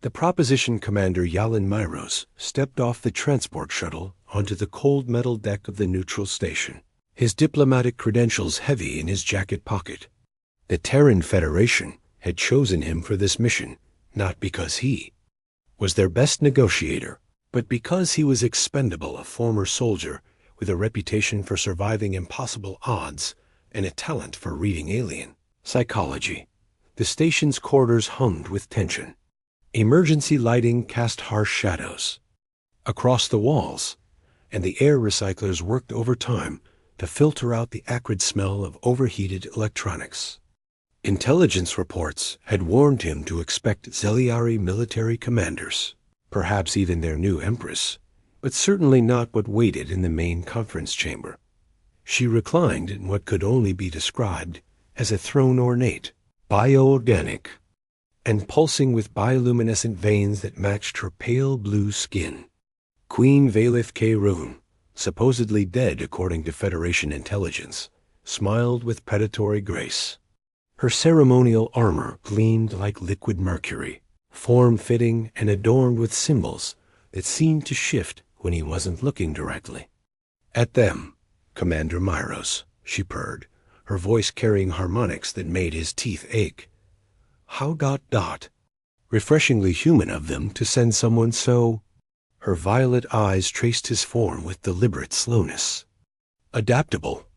The proposition commander Yalin Myros stepped off the transport shuttle onto the cold metal deck of the neutral station, his diplomatic credentials heavy in his jacket pocket. The Terran Federation had chosen him for this mission, not because he was their best negotiator, but because he was expendable, a former soldier with a reputation for surviving impossible odds and a talent for reading alien psychology. The station's corridors hummed with tension. Emergency lighting cast harsh shadows across the walls, and the air recyclers worked overtime to filter out the acrid smell of overheated electronics. Intelligence reports had warned him to expect Zeliari military commanders, perhaps even their new empress, but certainly not what waited in the main conference chamber. She reclined in what could only be described as a throne ornate, bioorganic, and pulsing with bioluminescent veins that matched her pale blue skin. Queen Valith K-Rune, supposedly dead according to Federation intelligence, smiled with predatory grace. Her ceremonial armor gleamed like liquid mercury, form-fitting and adorned with symbols that seemed to shift when he wasn't looking directly at them. Commander Myros, she purred, her voice carrying harmonics that made his teeth ache. How ... refreshingly human of them to send someone so... Her violet eyes traced his form with deliberate slowness. Adaptable.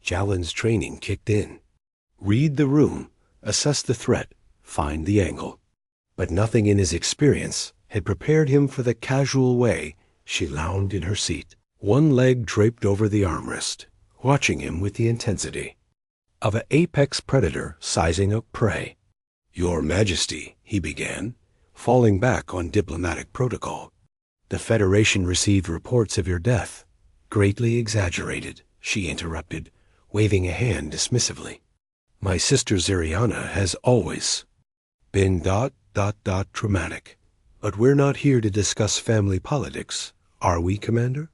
Jalen's training kicked in. Read the room, assess the threat, find the angle. But nothing in his experience had prepared him for the casual way she lounged in her seat, one leg draped over the armrest, watching him with the intensity of an apex predator sizing up prey. Your Majesty, he began, falling back on diplomatic protocol. The Federation received reports of your death. Greatly exaggerated, she interrupted, waving a hand dismissively. My sister Zeriana has always been ... traumatic. But we're not here to discuss family politics, are we, Commander?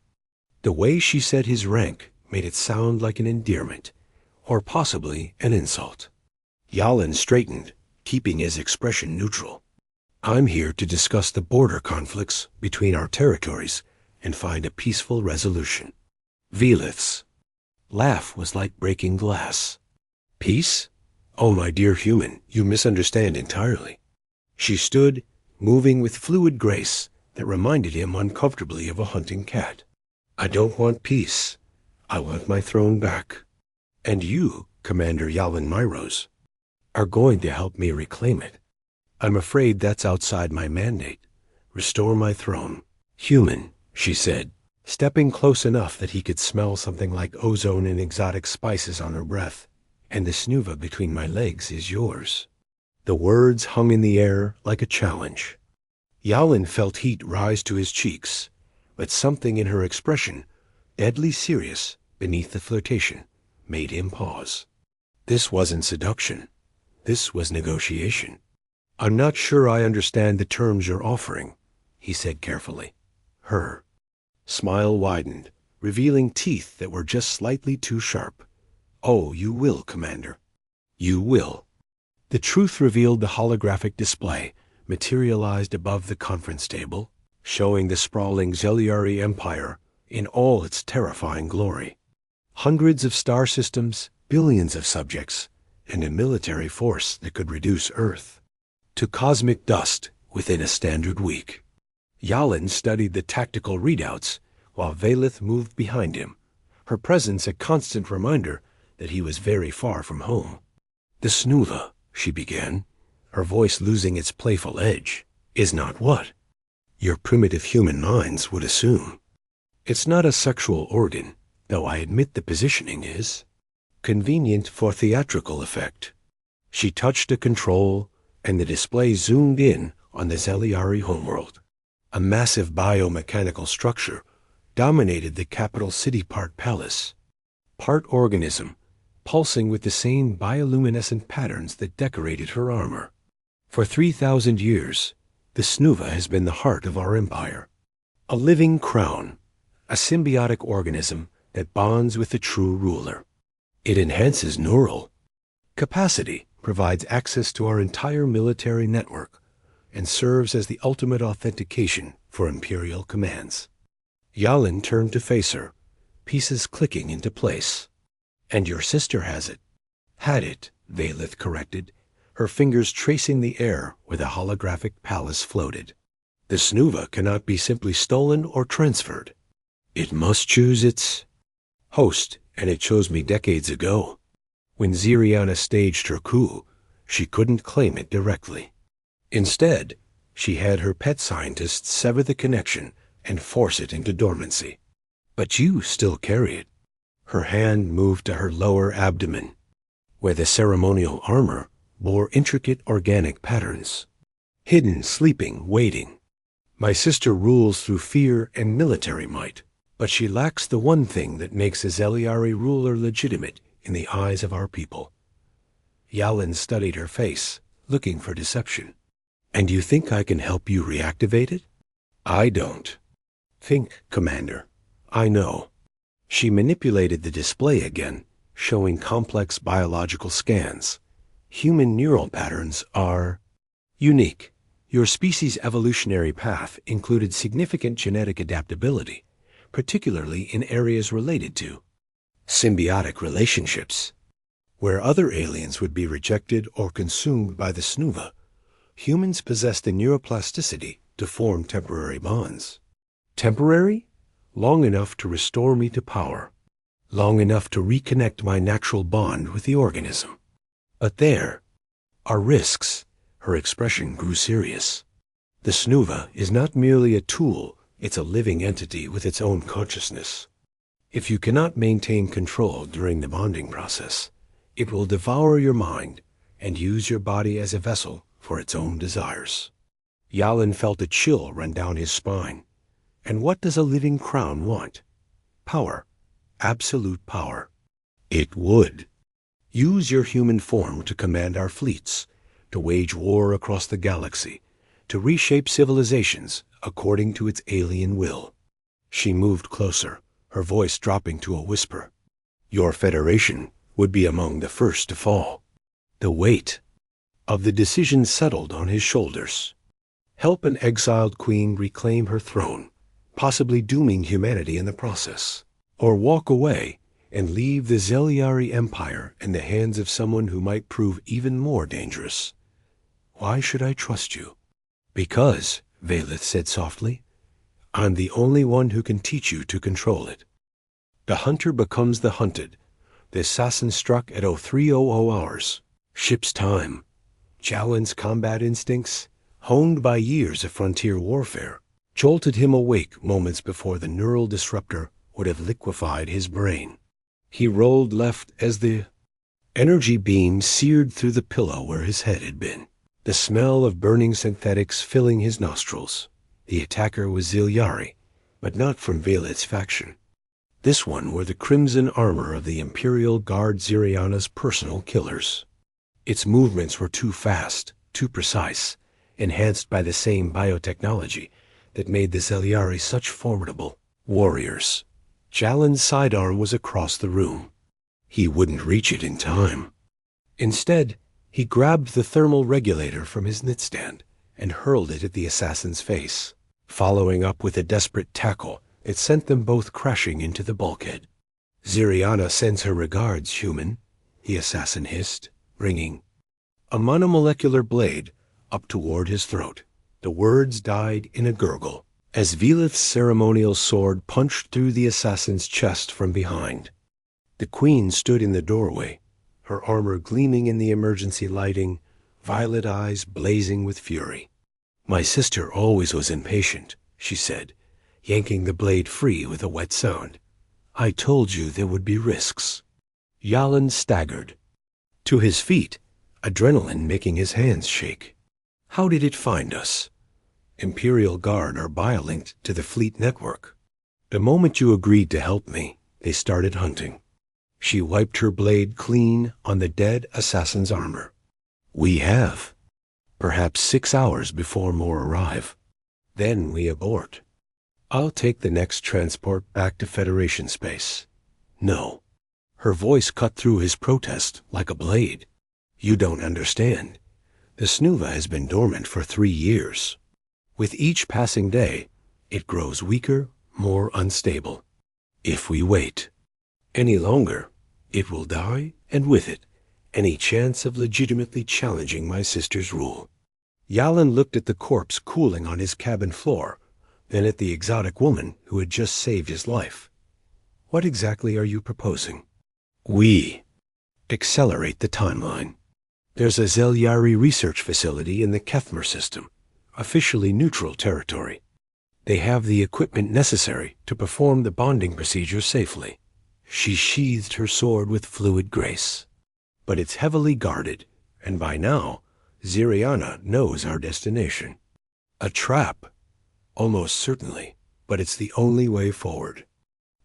The way she said his rank made it sound like an endearment, or possibly an insult. Yalin straightened, keeping his expression neutral. I'm here to discuss the border conflicts between our territories and find a peaceful resolution. Velith's laugh was like breaking glass. Peace? Oh, my dear human, you misunderstand entirely. She stood, moving with fluid grace that reminded him uncomfortably of a hunting cat. I don't want peace. I want my throne back. And you, Commander Yalin Myros, are going to help me reclaim it. I'm afraid that's outside my mandate. Restore my throne. Human, she said, stepping close enough that he could smell something like ozone and exotic spices on her breath. And the snuva between my legs is yours. The words hung in the air like a challenge. Yalin felt heat rise to his cheeks, but something in her expression, deadly serious beneath the flirtation, made him pause. This wasn't seduction. This was negotiation. I'm not sure I understand the terms you're offering, he said carefully. Her smile widened, revealing teeth that were just slightly too sharp. Oh, you will, Commander. You will. The truth revealed the holographic display materialized above the conference table, showing the sprawling Zeliari Empire in all its terrifying glory. Hundreds of star systems, billions of subjects, and a military force that could reduce Earth to cosmic dust within a standard week. Yalin studied the tactical readouts while Valith moved behind him, her presence a constant reminder that he was very far from home. The snuva, she began, her voice losing its playful edge, is not what your primitive human minds would assume. It's not a sexual organ, though I admit the positioning is convenient for theatrical effect. She touched a control, and the display zoomed in on the Zeliari homeworld. A massive biomechanical structure dominated the capital city part palace, part organism, pulsing with the same bioluminescent patterns that decorated her armor. For 3,000 years, the snuva has been the heart of our empire. A living crown, a symbiotic organism that bonds with the true ruler. It enhances neural capacity, provides access to our entire military network, and serves as the ultimate authentication for Imperial commands. Yalin turned to face her, pieces clicking into place. "And your sister has it." "Had it," Valeth corrected, her fingers tracing the air where the holographic palace floated. "The snuva cannot be simply stolen or transferred. It must choose its host, and it chose me decades ago. When Ziriana staged her coup, she couldn't claim it directly. Instead, she had her pet scientists sever the connection and force it into dormancy. But you still carry it." Her hand moved to her lower abdomen, where the ceremonial armor bore intricate organic patterns. "Hidden, sleeping, waiting. My sister rules through fear and military might, but she lacks the one thing that makes a Zeliari ruler legitimate in the eyes of our people." Yalin studied her face, looking for deception. "And you think I can help you reactivate it?" "I don't." "Think, Commander. I know." She manipulated the display again, showing complex biological scans. "Human neural patterns are unique. Your species' evolutionary path included significant genetic adaptability, particularly in areas related to symbiotic relationships. Where other aliens would be rejected or consumed by the snuva, humans possess the neuroplasticity to form temporary bonds. Temporary? Long enough to restore me to power. Long enough to reconnect my natural bond with the organism. But there are risks." Her expression grew serious. "The snuva is not merely a tool, it's a living entity with its own consciousness. If you cannot maintain control during the bonding process, it will devour your mind and use your body as a vessel for its own desires." Yalin felt a chill run down his spine. And what does a living crown want? Power. Absolute power. It would. Use your human form to command our fleets, to wage war across the galaxy, to reshape civilizations according to its alien will. She moved closer, her voice dropping to a whisper. "Your federation would be among the first to fall." The weight of the decision settled on his shoulders. Help an exiled queen reclaim her throne, possibly dooming humanity in the process, or walk away and leave the Zeliari Empire in the hands of someone who might prove even more dangerous. "Why should I trust you?" "Because," Valeth said softly, "I'm the only one who can teach you to control it. The hunter becomes the hunted. The assassin struck at 0300 hours. Ship's time. Jalin's combat instincts, honed by years of frontier warfare, jolted him awake moments before the neural disruptor would have liquefied his brain. He rolled left as the energy beam seared through the pillow where his head had been, the smell of burning synthetics filling his nostrils. The attacker was Ziliari, but not from Valeth's faction. This one wore the crimson armor of the Imperial Guard Ziriana's personal killers. Its movements were too fast, too precise, enhanced by the same biotechnology that made the Zeliari such formidable warriors. Jalin's sidearm was across the room. He wouldn't reach it in time. Instead, he grabbed the thermal regulator from his nightstand and hurled it at the assassin's face, following up with a desperate tackle that sent them both crashing into the bulkhead. "Ziriana sends her regards, human," the assassin hissed, bringing a monomolecular blade up toward his throat. The words died in a gurgle as Veleth's ceremonial sword punched through the assassin's chest from behind. The queen stood in the doorway, her armor gleaming in the emergency lighting, violet eyes blazing with fury. "My sister always was impatient," she said, yanking the blade free with a wet sound. "I told you there would be risks." Yalin staggered to his feet, adrenaline making his hands shake. "How did it find us?" "Imperial Guard are biolinked to the fleet network. The moment you agreed to help me, they started hunting." She wiped her blade clean on the dead assassin's armor. "We have. Perhaps 6 hours before more arrive. Then we abort. I'll take the next transport back to Federation space." "No." Her voice cut through his protest like a blade. "You don't understand. The snuva has been dormant for 3 years. With each passing day, it grows weaker, more unstable. If we wait any longer, it will die, and with it, any chance of legitimately challenging my sister's rule. Yalin looked at the corpse cooling on his cabin floor, then at the exotic woman who had just saved his life. What exactly are you proposing? We accelerate the timeline. There's a Zelyari research facility in the Kethmer system, officially neutral territory. They have the equipment necessary to perform the bonding procedure safely. She sheathed her sword with fluid grace. But it's heavily guarded, and by now, Ziriana knows our destination. A trap, almost certainly, but it's the only way forward.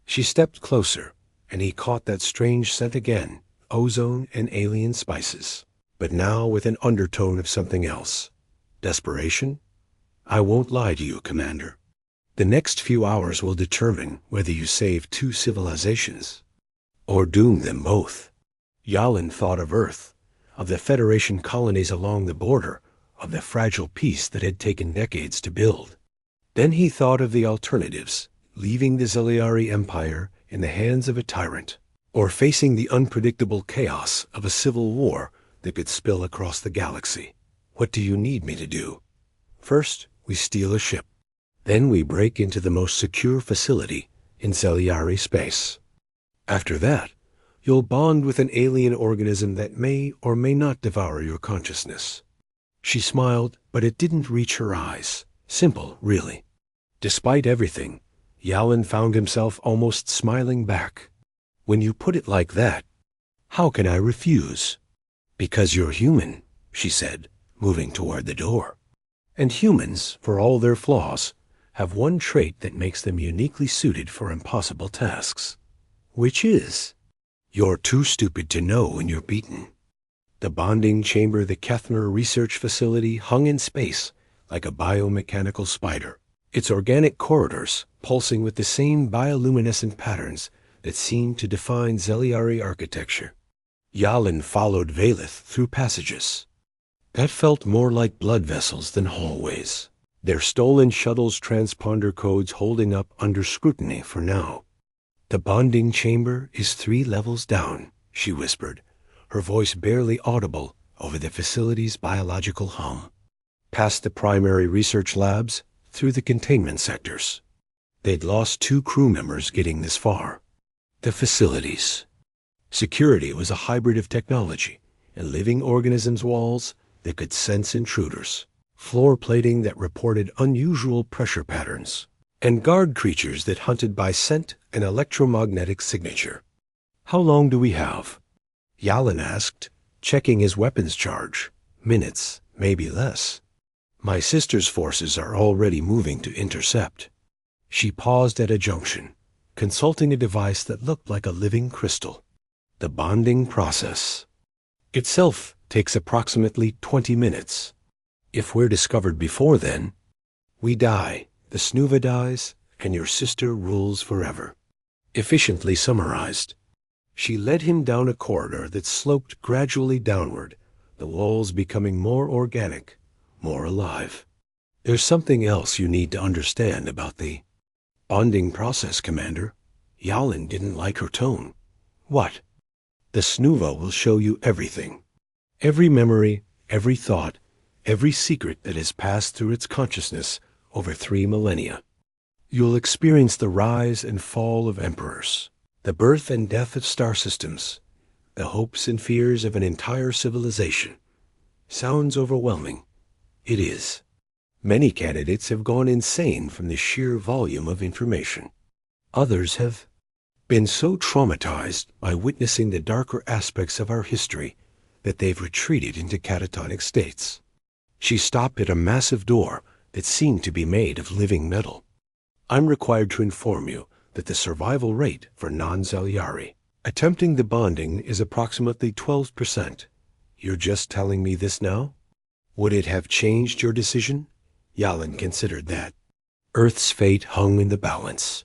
She stepped closer, and he caught that strange scent again, ozone and alien spices, but now with an undertone of something else. Desperation? I won't lie to you, Commander. The next few hours will determine whether you save 2 civilizations, or doom them both. Yalin thought of Earth, of the Federation colonies along the border, of the fragile peace that had taken decades to build. Then he thought of the alternatives, leaving the Zelyari Empire in the hands of a tyrant, or facing the unpredictable chaos of a civil war that could spill across the galaxy. What do you need me to do? First, we steal a ship. Then we break into the most secure facility in Zelyari space. After that, you'll bond with an alien organism that may or may not devour your consciousness. She smiled, but it didn't reach her eyes. Simple, really. Despite everything, Yalin found himself almost smiling back. When you put it like that, how can I refuse? Because you're human, she said, moving toward the door. And humans, for all their flaws, have one trait that makes them uniquely suited for impossible tasks. Which is, you're too stupid to know when you're beaten. The bonding chamber of the Kethmer research facility hung in space like a biomechanical spider, its organic corridors pulsing with the same bioluminescent patterns that seemed to define Zelyari architecture. Yalin followed Valeth through passages that felt more like blood vessels than hallways, their stolen shuttle's transponder codes holding up under scrutiny for now. The bonding chamber is 3 levels down, she whispered, her voice barely audible over the facility's biological hum. Past the primary research labs, through the containment sectors. They'd lost 2 crew members getting this far. The facilities. Security was a hybrid of technology and living organisms' walls that could sense intruders, floor plating that reported unusual pressure patterns, and guard creatures that hunted by scent and electromagnetic signature. How long do we have? Yalin asked, checking his weapons charge. Minutes, maybe less. My sister's forces are already moving to intercept. She paused at a junction, consulting a device that looked like a living crystal. The bonding process itself takes approximately 20 minutes. If we're discovered before then, we die, the snuva dies, and your sister rules forever. Efficiently summarized. She led him down a corridor that sloped gradually downward, the walls becoming more organic, more alive. There's something else you need to understand about the bonding process, Commander. Yalin didn't like her tone. What? The snuva will show you everything. Every memory, every thought, every secret that has passed through its consciousness over 3 millennia. You'll experience the rise and fall of emperors, the birth and death of star systems, the hopes and fears of an entire civilization. Sounds overwhelming. It is. Many candidates have gone insane from the sheer volume of information. Others have been so traumatized by witnessing the darker aspects of our history that they've retreated into catatonic states. She stopped at a massive door that seemed to be made of living metal. I'm required to inform you that the survival rate for non-Zelyari attempting the bonding is approximately 12%. You're just telling me this now? Would it have changed your decision? Yalin considered that. Earth's fate hung in the balance.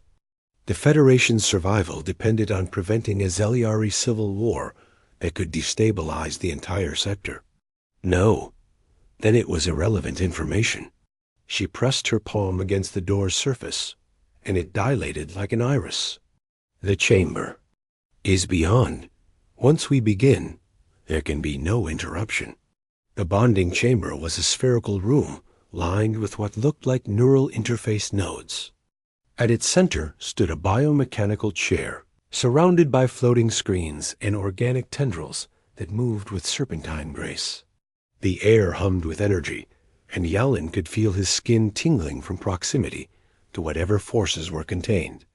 The Federation's survival depended on preventing a Zelyari civil war that could destabilize the entire sector. No, Then it was irrelevant information. She pressed her palm against the door's surface, and it dilated like an iris. The chamber is beyond. Once we begin, there can be no interruption. The bonding chamber was a spherical room lined with what looked like neural interface nodes. At its center stood a biomechanical chair, surrounded by floating screens and organic tendrils that moved with serpentine grace. The air hummed with energy, and Yalin could feel his skin tingling from proximity to whatever forces were contained.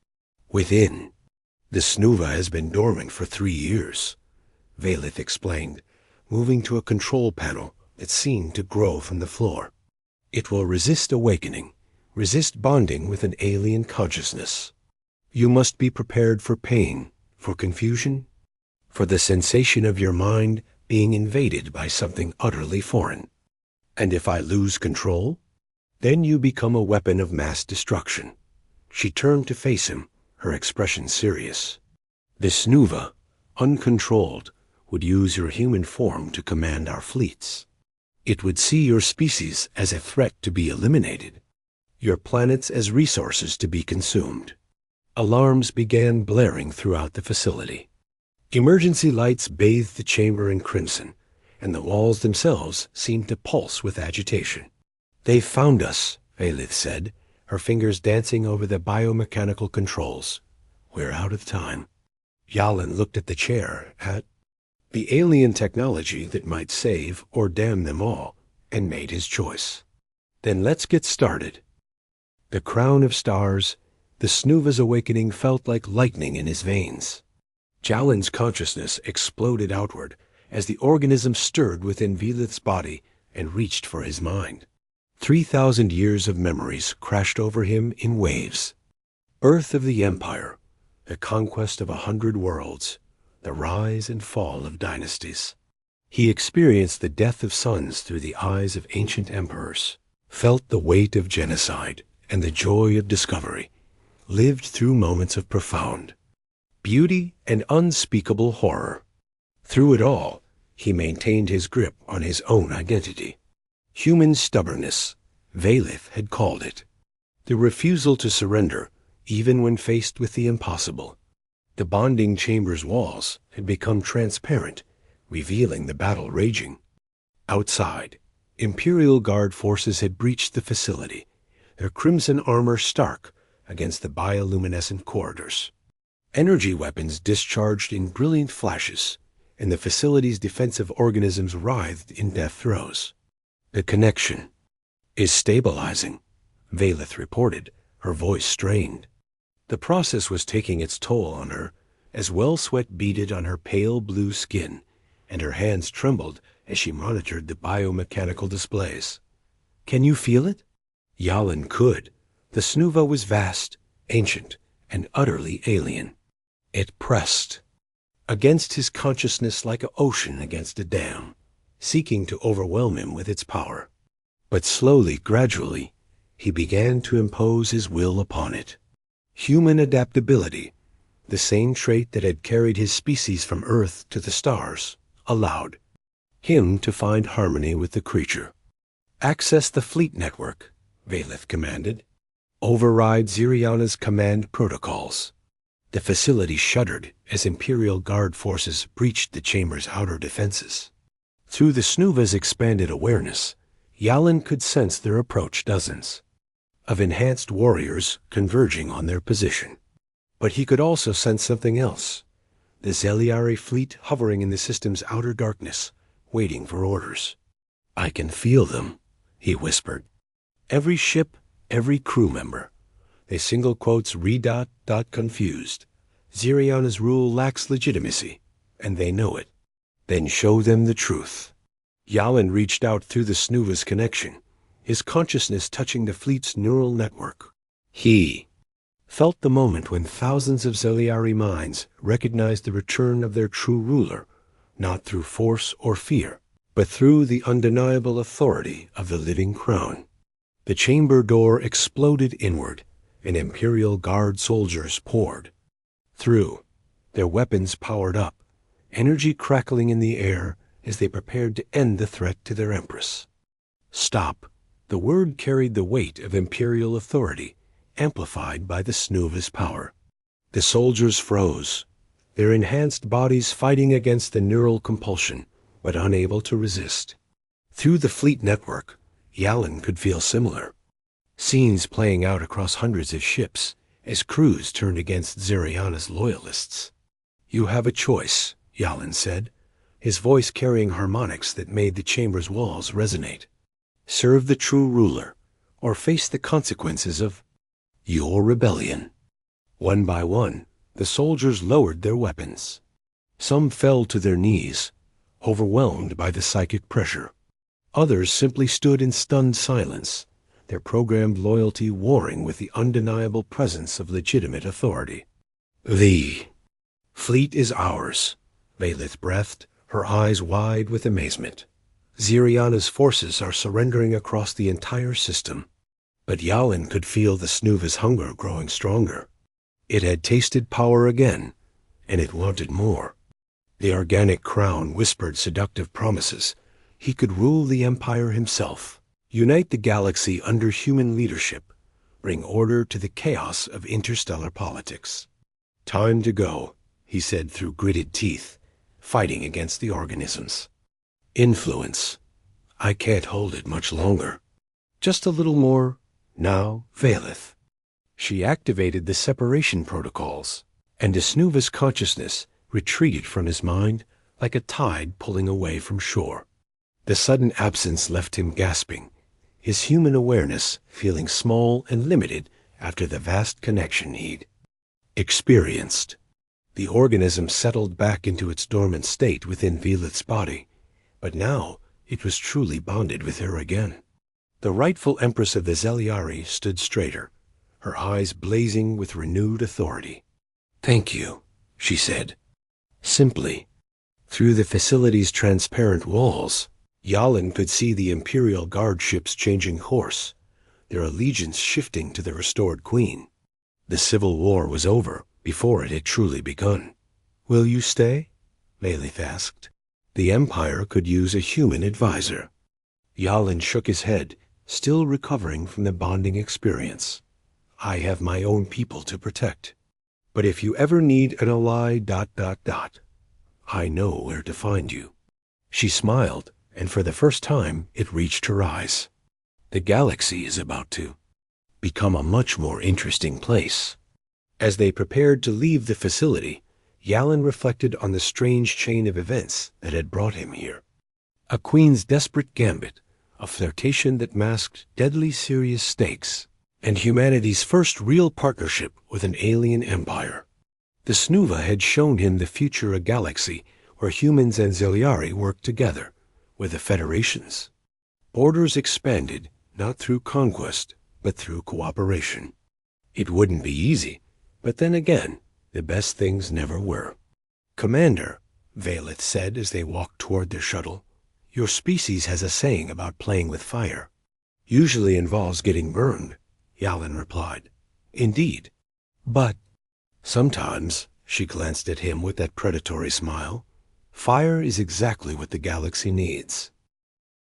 Within, the snuva has been dormant for 3 years, Valith explained, moving to a control panel that seemed to grow from the floor. It will resist awakening, resist bonding with an alien consciousness. You must be prepared for pain, for confusion, for the sensation of your mind being invaded by something utterly foreign. And if I lose control, then you become a weapon of mass destruction. She turned to face him, her expression serious. The snuva, uncontrolled, would use your human form to command our fleets. It would see your species as a threat to be eliminated, your planets as resources to be consumed. Alarms began blaring throughout the facility. Emergency lights bathed the chamber in crimson, and the walls themselves seemed to pulse with agitation. "They found us," Valith said, her fingers dancing over the biomechanical controls. "We're out of time." Yalin looked at the chair, at the alien technology that might save or damn them all, and made his choice. "Then let's get started." The crown of stars, the snuva's awakening felt like lightning in his veins. Jalin's consciousness exploded outward as the organism stirred within Velith's body and reached for his mind. 3,000 years of memories crashed over him in waves. Birth of the Empire, the conquest of 100 worlds, the rise and fall of dynasties. He experienced the death of sons through the eyes of ancient emperors, felt the weight of genocide and the joy of discovery, lived through moments of profound beauty and unspeakable horror. Through it all, he maintained his grip on his own identity. Human stubbornness, Valith had called it. The refusal to surrender, even when faced with the impossible. The bonding chamber's walls had become transparent, revealing the battle raging. Outside, Imperial Guard forces had breached the facility, their crimson armor stark against the bioluminescent corridors. Energy weapons discharged in brilliant flashes, and the facility's defensive organisms writhed in death throes. "The connection is stabilizing," Valith reported, her voice strained. The process was taking its toll on her, as well sweat beaded on her pale blue skin, and her hands trembled as she monitored the biomechanical displays. "Can you feel it?" Yalin could. The snuva was vast, ancient, and utterly alien. It pressed against his consciousness like an ocean against a dam, seeking to overwhelm him with its power. But slowly, gradually, he began to impose his will upon it. Human adaptability, the same trait that had carried his species from Earth to the stars, allowed him to find harmony with the creature. "Access the fleet network," Valith commanded. "Override Ziriana's command protocols." The facility shuddered as Imperial Guard forces breached the chamber's outer defenses. Through the snuva's expanded awareness, Yalin could sense their approach dozens of enhanced warriors converging on their position. But he could also sense something else, the Zeliari fleet hovering in the system's outer darkness, waiting for orders. "I can feel them," he whispered. "Every ship, every crew member. They single quotes confused. Ziriana's rule lacks legitimacy, and they know it. Then show them the truth." Yalin reached out through the snuva's connection, his consciousness touching the fleet's neural network. He felt the moment when thousands of Zeliari minds recognized the return of their true ruler, not through force or fear, but through the undeniable authority of the living crown. The chamber door exploded inward, and Imperial Guard soldiers poured through, their weapons powered up, energy crackling in the air as they prepared to end the threat to their empress. Stop. The word carried the weight of imperial authority, amplified by the Snuva's power. The soldiers froze, their enhanced bodies fighting against the neural compulsion, but unable to resist. Through the fleet network, Yalin could feel similar. Scenes playing out across hundreds of ships as crews turned against Zeriana's loyalists. "You have a choice," Yalin said, his voice carrying harmonics that made the chamber's walls resonate. "Serve the true ruler, or face the consequences of your rebellion." One by one, the soldiers lowered their weapons. Some fell to their knees, overwhelmed by the psychic pressure. Others simply stood in stunned silence, their programmed loyalty warring with the undeniable presence of legitimate authority. "The fleet is ours," Valith breathed, her eyes wide with amazement. "Zeriana's forces are surrendering across the entire system." But Yalin could feel the Snuva's hunger growing stronger. It had tasted power again, and it wanted more. The organic crown whispered seductive promises. He could rule the empire himself, unite the galaxy under human leadership, bring order to the chaos of interstellar politics. "Time to go," he said through gritted teeth, fighting against the organisms. "Influence. I can't hold it much longer. Just a little more now, Valith." She activated the separation protocols, and Snuva's consciousness retreated from his mind like a tide pulling away from shore. The sudden absence left him gasping, his human awareness feeling small and limited after the vast connection he'd experienced. The organism settled back into its dormant state within Velith's body, but now it was truly bonded with her again. The rightful empress of the Zeliari stood straighter, her eyes blazing with renewed authority. "Thank you," she said, simply. Through the facility's transparent walls, Yalin could see the Imperial Guard ships changing course, their allegiance shifting to the restored queen. The civil war was over before it had truly begun. "Will you stay?" Valith asked. The Empire could use a human advisor. Yalin shook his head, still recovering from the bonding experience. "I have my own people to protect. But if you ever need an ally... I know where to find you." She smiled, and for the first time it reached her eyes. The galaxy is about to become a much more interesting place. As they prepared to leave the facility, Yalin reflected on the strange chain of events that had brought him here. A queen's desperate gambit, a flirtation that masked deadly serious stakes, and humanity's first real partnership with an alien empire. The Snuva had shown him the future a galaxy where humans and Zeliari worked together, with the federations. Borders expanded, not through conquest, but through cooperation. It wouldn't be easy, but then again, the best things never were. "Commander," Valith said as they walked toward their shuttle, "your species has a saying about playing with fire." "Usually involves getting burned," Yalin replied. "Indeed. But sometimes," she glanced at him with that predatory smile, "fire is exactly what the galaxy needs."